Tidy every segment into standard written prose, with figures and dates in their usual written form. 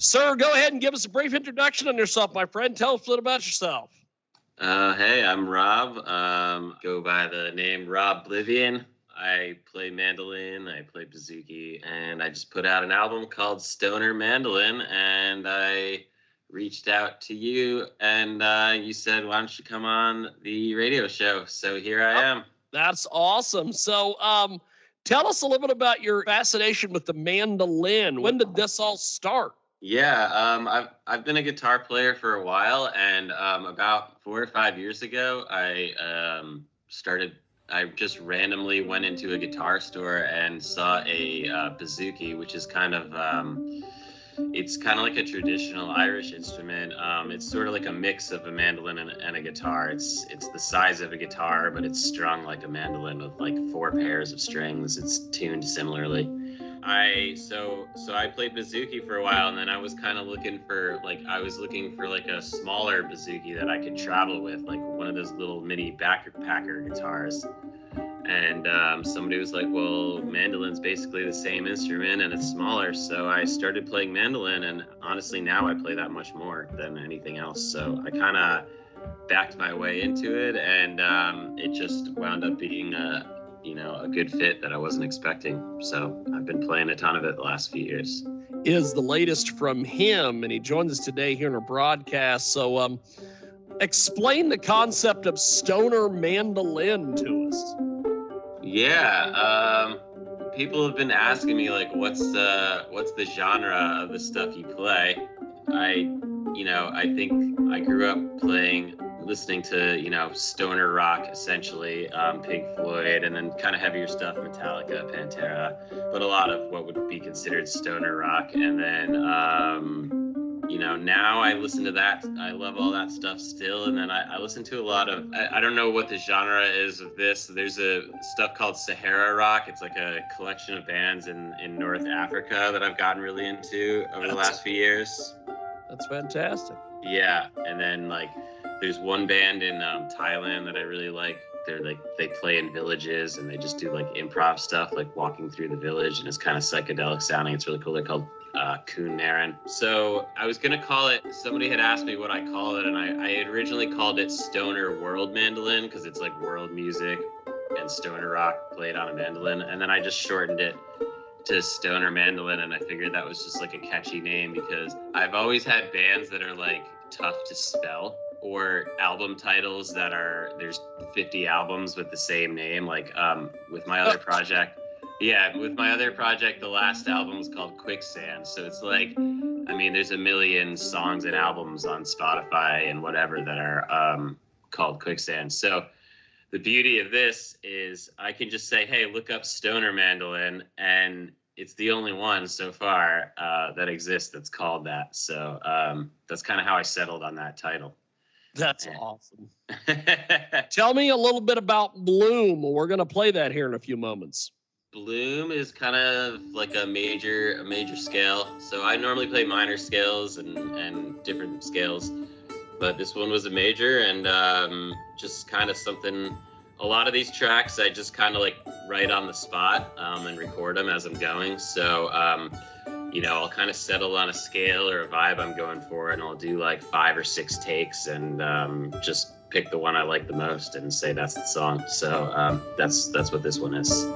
Sir, go ahead and give us a brief introduction on yourself, my friend. Tell us a little about yourself. Hey, I'm Rob. Go by the name Rob Blivion. I play mandolin, I play bouzouki, and I just put out an album called Stoner Mandolin, and I reached out to you, and you said, why don't you come on the radio show? So here I am. That's awesome. So tell us a little bit about your fascination with the mandolin. When did this all start? Yeah, I've been a guitar player for a while, and about 4 or 5 years ago, I just randomly went into a guitar store and saw a bouzouki, which is it's kind of like a traditional Irish instrument. It's sort of like a mix of a mandolin and a guitar. It's the size of a guitar, but it's strung like a mandolin with like 4 pairs of strings. It's tuned similarly. So I played bouzouki for a while, and then I was kind of looking for like a smaller bouzouki that I could travel with, like one of those little mini backpacker guitars. And somebody was like, well, mandolin's basically the same instrument and it's smaller. So I started playing mandolin, and honestly now I play that much more than anything else. So I kind of backed my way into it, and it just wound up being a good fit that I wasn't expecting. So I've been playing a ton of it the last few years. Is the latest from him, and he joins us today here in our broadcast. So explain the concept of stoner mandolin to us. Yeah, people have been asking me like, what's the genre of the stuff you play? I think I grew up listening to, stoner rock, essentially, Pink Floyd, and then kind of heavier stuff, Metallica, Pantera, but a lot of what would be considered stoner rock. And then, now I listen to that. I love all that stuff still. And then I listen to a lot of, I don't know what the genre is of this. There's a stuff called Sahara rock. It's like a collection of bands in North Africa that I've gotten really into over the last few years. That's fantastic. Yeah. And then there's one band in Thailand that I really like. They play in villages, and they just do like improv stuff, like walking through the village, and it's kind of psychedelic sounding. It's really cool. They're called Kun Naran. So I was gonna call it, somebody had asked me what I call it, and I had originally called it Stoner World Mandolin, because it's like world music and stoner rock played on a mandolin. And then I just shortened it to Stoner Mandolin, and I figured that was just like a catchy name, because I've always had bands that are like tough to spell, or album titles that there's 50 albums with the same name, like with my other project. Yeah, with my other project, the last album was called Quicksand. So it's like, there's a million songs and albums on Spotify and whatever that are called Quicksand. So the beauty of this is I can just say, hey, look up Stoner Mandolin, and it's the only one so far that exists that's called that. So that's kind of how I settled on that title. That's awesome. Tell me a little bit about Bloom. We're going to play that here in a few moments. Bloom is kind of like a major scale. So I normally play minor scales and different scales, but this one was a major, and just kind of something. A lot of these tracks I just kind of like write on the spot and record them as I'm going. So I'll kind of settle on a scale or a vibe I'm going for, and I'll do like 5 or 6 takes, and just pick the one I like the most and say that's the song. So that's what this one is.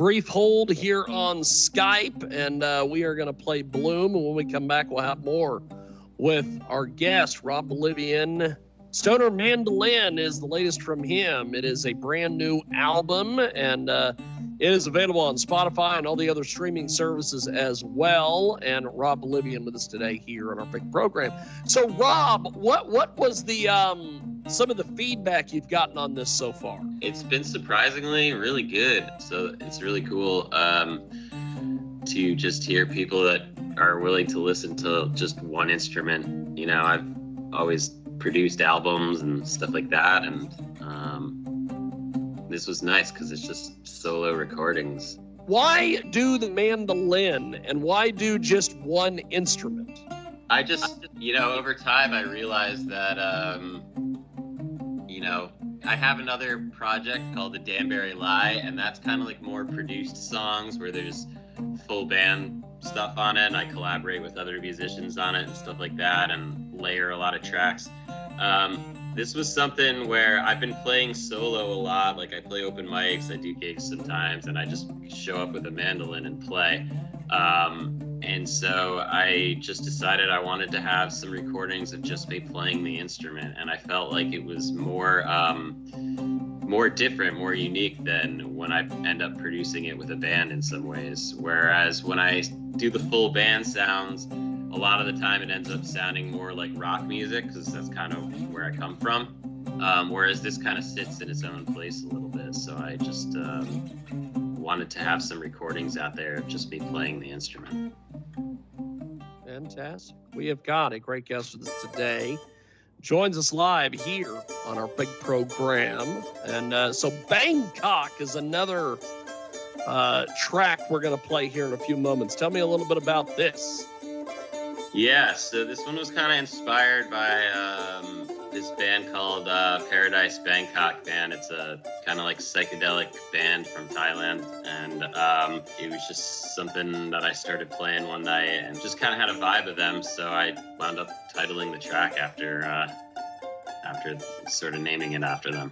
brief hold here on Skype, and we are going to play Bloom. And when we come back, we'll have more with our guest, Rob Blivion. Stoner Mandolin is the latest from him. It is a brand new album, and it is available on Spotify and all the other streaming services as well. And Rob Blivion with us today here on our big program. So, Rob, what was the some of the feedback you've gotten on this so far? It's been surprisingly really good. So it's really cool to just hear people that are willing to listen to just one instrument. You know, I've always produced albums and stuff like that, and this was nice because it's just solo recordings. Why do the mandolin, and why do just one instrument? I just, over time I realized that, I have another project called the Danbury Lie, and that's kind of like more produced songs where there's full band stuff on it, and I collaborate with other musicians on it and stuff like that, and layer a lot of tracks. This was something where I've been playing solo a lot. Like, I play open mics, I do gigs sometimes, and I just show up with a mandolin and play. And so I just decided I wanted to have some recordings of just me playing the instrument, and I felt like it was more different, more unique than when I end up producing it with a band in some ways. Whereas when I do the full band sounds, a lot of the time it ends up sounding more like rock music, because that's kind of where I come from. Whereas this kind of sits in its own place a little bit. So I just wanted to have some recordings out there of just me playing the instrument. Fantastic. We have got a great guest with us today. Joins us live here on our big program. And so Bangkok is another track we're going to play here in a few moments. Tell me a little bit about this. Yeah, so this one was kind of inspired by this band called Paradise Bangkok Band. It's a kind of like psychedelic band from Thailand, and it was just something that I started playing one night and just kind of had a vibe of them, so I wound up titling the track after sort of naming it after them.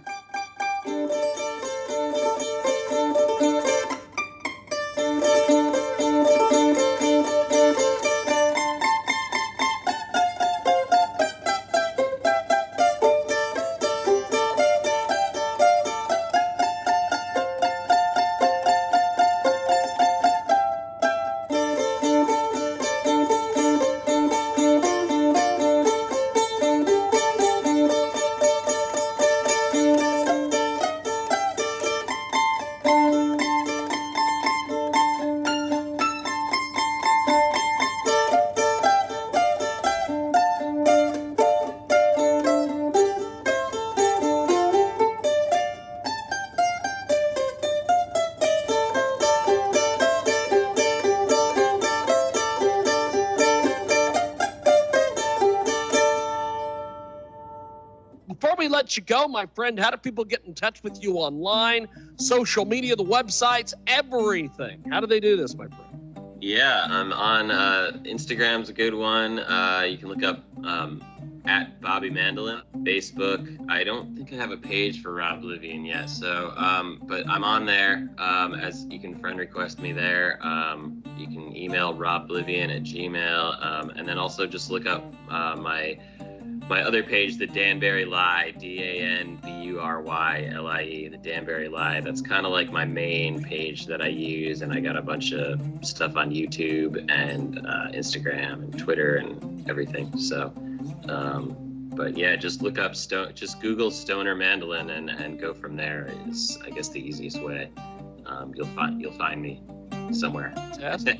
Before we let you go, my friend, how do people get in touch with you online, social media, the websites, everything? How do they do this, my friend? Yeah, I'm on Instagram's a good one. You can look up at Bobby Mandolin. Facebook, I don't think I have a page for Rob Blivion yet, so but I'm on there. As you can friend request me there. You can email robblivion@gmail.com, and then also just look up my other page, the Danbury Lie, DANBURYLIE, the Danbury Lie. That's kind of like my main page that I use, and I got a bunch of stuff on YouTube and Instagram and Twitter and everything. So, but yeah, just look up just Google Stoner Mandolin and go from there is, I guess, the easiest way. You'll find me somewhere. Fantastic.